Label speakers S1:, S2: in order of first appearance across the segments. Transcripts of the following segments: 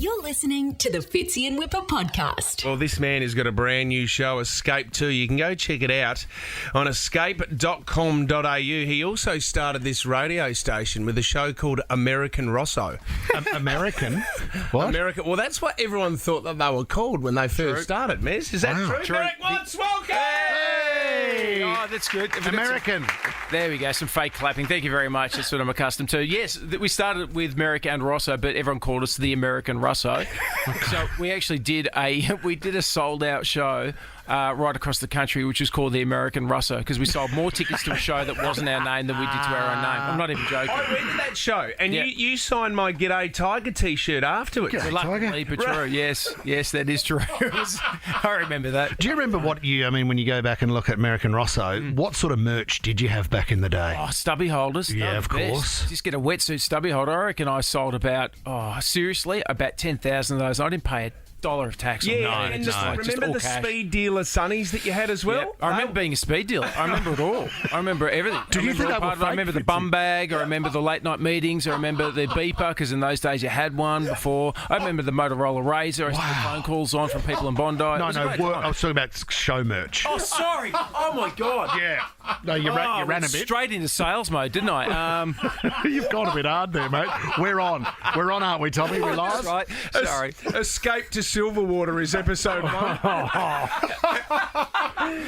S1: You're listening to the Fitzy and Wippa podcast.
S2: Well, this man has got a brand new show, Escape 2. You can go check it out on escape.com.au. He also started this radio station with a show called American Rosso.
S3: American? What?
S2: American. Well, that's what everyone thought that they were called when they first started, Miss. Is that true? Merrick Watts, welcome!
S4: Hey! Oh, that's good.
S3: American.
S4: There we go, some fake clapping. Thank you very much. That's what I'm accustomed to. Yes, we started with Merrick and Rosso, but everyone called us the American Rosso. So we actually did a sold-out show right across the country, which was called the American Rosso, because we sold more tickets to a show that wasn't our name than we did to our own name. I'm not even joking.
S2: I went to that show, and you signed my G'day Tiger T-shirt afterwards.
S4: Luckily, but true. Yes, that is true. I remember that.
S3: Do you remember when you go back and look at American Rosso, what sort of merch did you have back in the day?
S4: Oh, stubby holders.
S3: Yeah, of course.
S4: Just get a wetsuit stubby holder. I reckon I sold about 10,000 of those. I didn't pay a dollar of tax on that.
S2: Remember the speed dealer sunnies that you had as well?
S4: Yep. I remember being a speed dealer. I remember it all. I remember everything.
S3: Did you think that were fake?
S4: I remember the bum bag. I remember the late night meetings. I remember the beeper, because in those days you had one before. I remember the Motorola Razor. I used to get phone calls on from people in Bondi.
S3: I was talking about show merch.
S4: Oh, sorry. Oh, my God.
S3: Yeah. No, you ran a bit.
S4: Straight into sales mode, didn't I?
S3: You've gone a bit hard there, mate. We're on, aren't we, Tommy? We're live.
S4: That's right. Sorry.
S2: Escape to Silverwater is episode 1.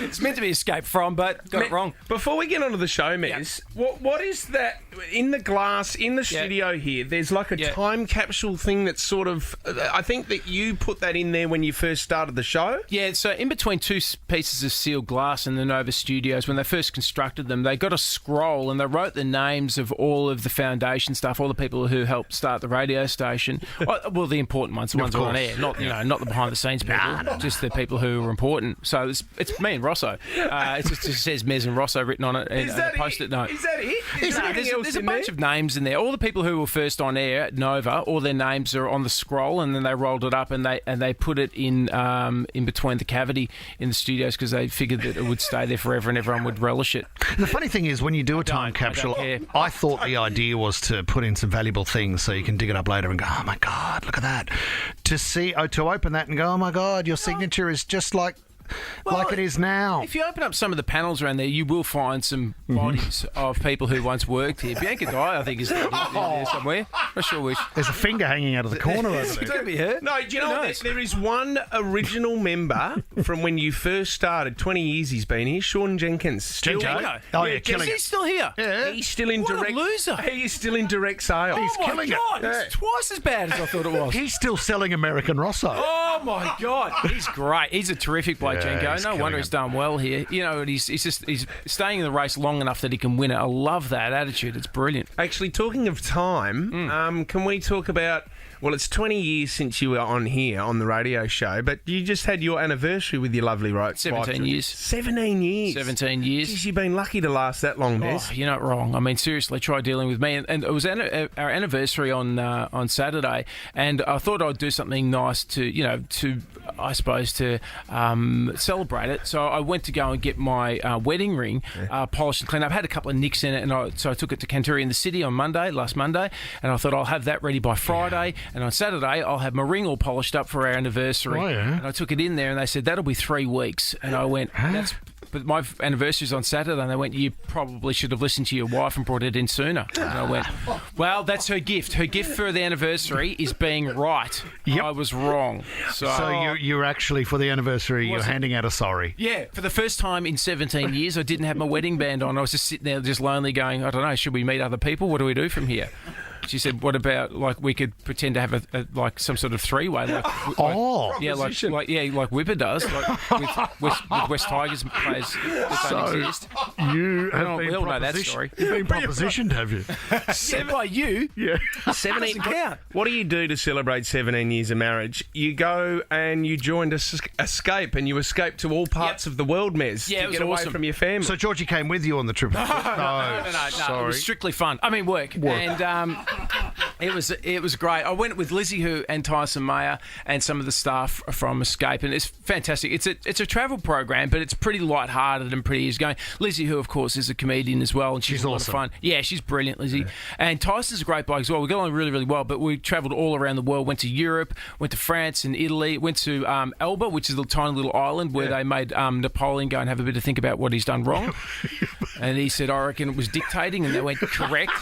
S4: It's meant to be escape from, but got it wrong.
S2: Before we get onto the show, Miz, what is that in the glass in the studio here? There's like a time capsule thing that's sort of. I think that you put that in there when you first started the show.
S4: Yeah, so in between two pieces of sealed glass in the Nova Studios, when they first constructed them, they got a scroll and they wrote the names of all of the foundation stuff, all the people who helped start the radio station. Well, the important ones, the ones who are on air, not the behind the scenes people, just the people who are important. So it's me and Rosso. It just says Mez and Rosso written on it, and a post-it note.
S2: Is that it?
S4: There's a bunch of names in there. All the people who were first on air at Nova, all their names are on the scroll, and then they rolled it up and they put it in between the cavity in the studios, because they figured that it would stay there forever and everyone would relish it.
S3: The funny thing is, when you do a time capsule, I thought the idea was to put in some valuable things so you can dig it up later and go, oh my God, look at that. To open that and go, oh my God, your signature is just like it is now.
S4: If you open up some of the panels around there, you will find some bodies of people who once worked here. Bianca Dye, I think, is there somewhere. Not sure which.
S3: There's a finger hanging out of the corner over there.
S4: Could be her.
S2: No, do you know what? There is one original member from when you first started. 20 years he's been here. Sean Jenkins.
S4: Still here?
S3: Oh, yeah, killing it.
S4: He's still here?
S3: Yeah.
S2: He's still in direct.
S4: What a loser.
S2: He is still in direct sales.
S3: He's killing it.
S4: Oh, my God. It's twice as bad as I thought it was.
S3: He's still selling American Rosso.
S4: Oh, my God. He's great. He's a terrific bloke, Jenko. No wonder he's done well here. You know, he's staying in the race long enough that he can win it. I love that attitude. It's brilliant.
S2: Actually, talking of time, can we talk about... Well, it's 20 years since you were on here on the radio show, but you just had your anniversary with your lovely wife.
S4: 17 years.
S2: 17 years.
S4: 17 years.
S2: Jeez, you've been lucky to last that long, Des.
S4: Oh, you're not wrong. I mean, seriously, try dealing with me. And it was our anniversary on Saturday, and I thought I'd do something nice to celebrate it. So I went to go and get my wedding ring polished and cleaned up. I had a couple of nicks in it, so I took it to Canterbury in the city on last Monday, and I thought I'll have that ready by Friday. Yeah. And on Saturday, I'll have my ring all polished up for our anniversary. Oh, yeah. And I took it in there, and they said, that'll be 3 weeks. And I went, but my anniversary's on Saturday, and they went, you probably should have listened to your wife and brought it in sooner. And I went, well, that's her gift. Her gift for the anniversary is being right. Yep. I was wrong.
S3: So you're actually, for the anniversary, you're handing out a sorry.
S4: Yeah. For the first time in 17 years, I didn't have my wedding band on. I was just sitting there just lonely going, I don't know, should we meet other people? What do we do from here? She said, what about, we could pretend to have some sort of three-way. Like Wippa does, with West Tigers players that don't exist.
S3: You have
S4: we all know that story.
S3: You've been propositioned, have you?
S4: By you?
S3: Yeah.
S2: 17 count. What do you do to celebrate 17 years of marriage? You go and you joined Escape, and you escaped to all parts of the world, Mez, to get away from your family.
S3: So Georgie came with you on the trip?
S4: No. It was strictly fun. I mean, work. And It was great. I went with Lizzie Who and Tyson Mayer and some of the staff from Escape, and it's fantastic. It's a travel program, but it's pretty lighthearted and pretty easygoing. Lizzie Who, of course, is a comedian as well, and she's a lot of fun. Yeah, she's brilliant, Lizzie. Yeah. And Tyson's a great bloke as well. We got along really, really well, but we travelled all around the world. Went to Europe, went to France and Italy, went to Elba, which is a tiny little island where they made Napoleon go and have a bit of think about what he's done wrong. And he said, I reckon it was dictating, and they went, correct.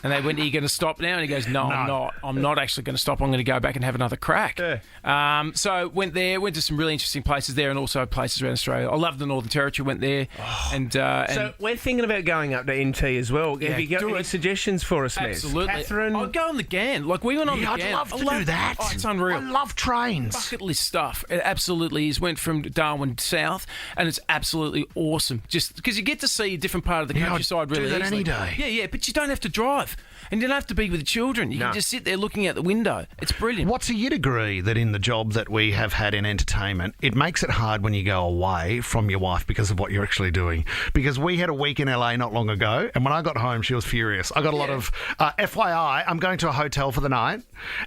S4: And they went, are you going to stop now? And he goes, no, I'm not. I'm not actually going to stop. I'm going to go back and have another crack. Yeah. So went to some really interesting places there and also places around Australia. I love the Northern Territory, went there. So
S2: we're thinking about going up to NT as well. Have you got any suggestions for us, Les?
S4: Absolutely.
S2: Catherine?
S4: I'd go on the GAN. Like, we went on the GAN.
S3: I'd love to do that.
S4: Oh, it's unreal.
S3: I love trains.
S4: Bucket list stuff. It absolutely is. Went from Darwin south, and it's absolutely awesome. Just because you get to see a different part of the countryside really
S3: do that
S4: easily.
S3: any day.
S4: Yeah, but you don't have to drive. And you don't have to be with the children. You can just sit there looking out the window. It's brilliant.
S3: What's you'd agree that in the job that we have had in entertainment, it makes it hard when you go away from your wife because of what you're actually doing. Because we had a week in LA not long ago, and when I got home, she was furious. I got a lot of, FYI, I'm going to a hotel for the night,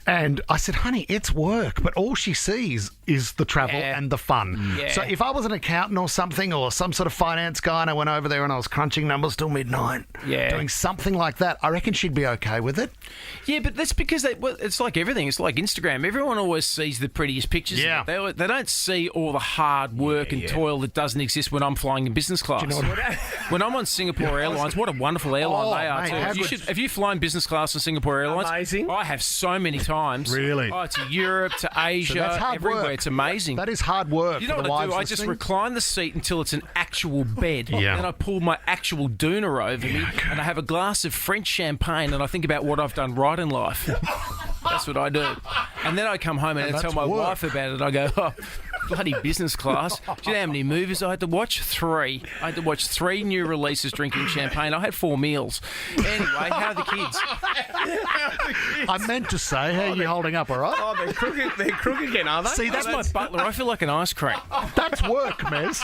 S3: and I said, honey, it's work, but all she sees is the travel and the fun. Yeah. So if I was an accountant or something, or some sort of finance guy, and I went over there and I was crunching numbers till midnight, doing something like that, I reckon she'd be okay with it.
S4: Yeah, but that's because it's like everything. It's like Instagram. Everyone always sees the prettiest pictures. Yeah. They don't see all the hard work and toil that doesn't exist when I'm flying in business class. Do you know when I'm on Singapore Airlines, what a wonderful airline they are too. Have you flown business class on Singapore Airlines?
S2: Amazing.
S4: I have so many times.
S3: Really?
S4: Oh, to Europe, to Asia,
S3: so that's hard
S4: everywhere.
S3: Work.
S4: It's amazing.
S3: That is hard work.
S4: You know what I do? I just recline the seat until it's an actual bed.
S3: Yeah.
S4: Then I pull my actual doona over me, and I have a glass of French champagne, and I think about what I've done right in life. That's what I do. And then I come home and I tell my wife about it. I go, oh, bloody business class. Do you know how many movies I had to watch? 3. I had to watch 3 new releases drinking champagne. I had 4 meals. Anyway, how are the kids?
S3: I meant to say, how are you holding up, all right?
S2: Oh, they're crook again, are they?
S4: See, that's my butler. I feel like an ice cream.
S3: That's work, Mez.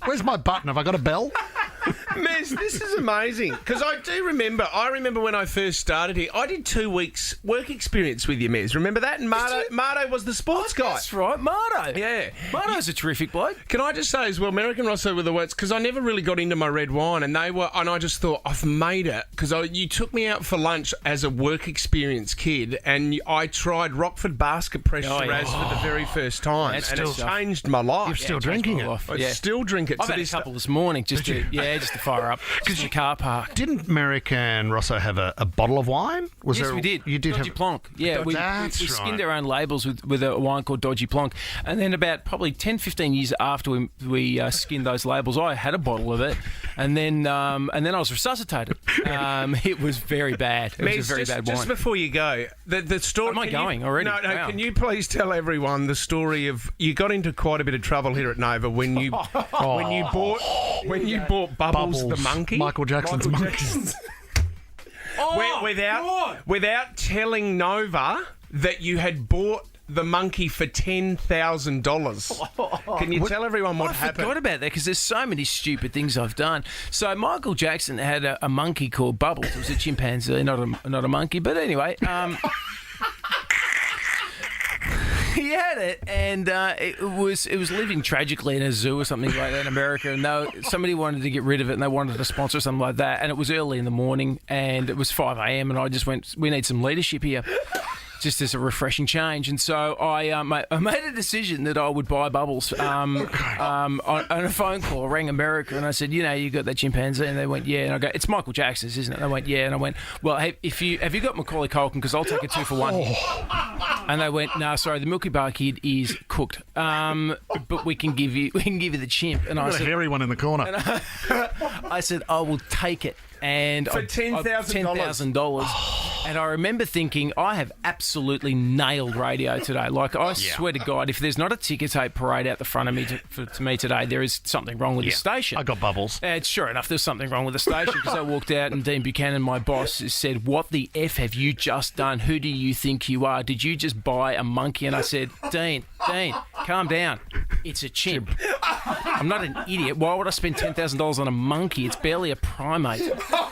S3: Where's my button? Have I got a bell?
S2: Mez, this is amazing. Because I remember when I first started here, I did 2 weeks work experience with you, Mez. Remember that? And Marto was the sports guy.
S4: That's right, Marto.
S2: Yeah.
S4: Marto's a terrific bloke.
S2: Can I just say as well, Merrick and Rosso were the words, because I never really got into my red wine, and I just thought, I've made it, because you took me out for lunch as a work experience kid, and I tried Rockford basket press Shiraz for the very first time, and it changed my life.
S3: You're still drinking it?
S2: I still drink it.
S4: I've had a couple this morning just to fire up. Because the car park.
S3: Didn't Merrick and Rosso have a bottle of wine?
S4: We did. You did Dodgy Plonk. Yeah, we skinned our own labels with a wine called Dodgy Plonk. And then about probably 10, 15 years after we skinned those labels, I had a bottle of it. And then I was resuscitated. It was very bad. It was a very bad wine.
S2: Just before you go, the story...
S4: Am I going already?
S2: No, wow. Can you please tell everyone the story of... You got into quite a bit of trouble here at Nova when you bought Bubbles the monkey.
S3: Michael Jackson's monkey.
S2: Without telling Nova that you had bought the monkey for $10,000. Can you tell everyone what happened?
S4: I forgot about that because there's so many stupid things I've done. So Michael Jackson had a monkey called Bubbles. It was a chimpanzee, not a monkey. But anyway... He had it, and it was living tragically in a zoo or something like that in America. And somebody wanted to get rid of it, and they wanted to sponsor something like that. And it was early in the morning, and it was 5 a.m. And I just went, we need some leadership here, just as a refreshing change. And so I made a decision that I would buy Bubbles on a phone call. I rang America, and I said, you got that chimpanzee? And they went, yeah. And I go, it's Michael Jackson's, isn't it? And they went, yeah. And I went, well, hey, have you got Macaulay Culkin? Because I'll take a 2 for 1. And they went, no, sorry, the Milky Bar Kid is cooked, but we can give you the chimp. And I said,
S3: a hairy one in the corner.
S4: And I said, I will take it. And
S2: for
S4: $10,000. And I remember thinking, I have absolutely nailed radio today. Like, I swear to God, if there's not a ticker tape parade out the front of me to me today, there is something wrong with the station.
S3: I got Bubbles.
S4: And sure enough, there's something wrong with the station because I walked out and Dean Buchanan, my boss, said, what the F have you just done? Who do you think you are? Did you just buy a monkey? And I said, Dean, calm down. It's a chimp. I'm not an idiot. Why would I spend $10,000 on a monkey? It's barely a primate.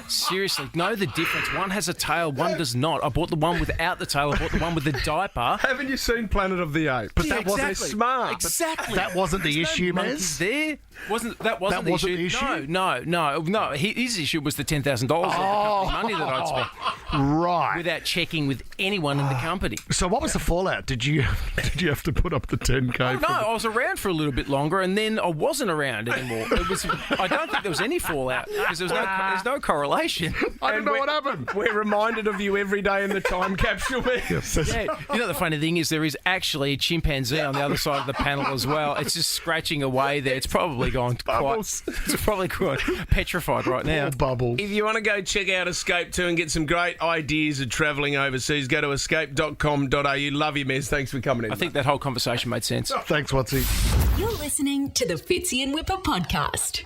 S4: Seriously, know the difference. One has a tail, one does not. I bought the one without the tail. I bought the one with the diaper.
S2: Haven't you seen Planet of the Apes?
S3: But that wasn't
S4: exactly.
S2: smart.
S4: Exactly.
S3: That wasn't the issue,
S4: monkeys
S3: Mez.
S4: there. Wasn't the
S3: wasn't
S4: issue?
S3: the issue?
S4: No. His issue was the $10,000 of the money that I'd spent
S3: Right.
S4: without checking with anyone in the company.
S3: So what was the fallout? Did you have to put up the 10K?
S4: No, I was around for a little bit longer, and then I wasn't around anymore. I don't think there was any fallout because there's no correlation.
S3: I don't know what happened.
S2: We're reminded of you every day in the time capsule.
S4: Yeah, you know the funny thing is there is actually a chimpanzee on the other side of the panel as well. It's just scratching away there. It's probably gone
S2: Bubbles.
S4: It's probably quite petrified right now.
S3: Bubbles.
S2: If you want to go check out Escape 2 and get some great ideas of travelling overseas, go to escape.com.au. Love you, Mez. Thanks for coming in.
S4: I think that whole conversation made sense.
S3: Thanks, Watsy.
S1: You're listening to the Fitzy and Wippa podcast.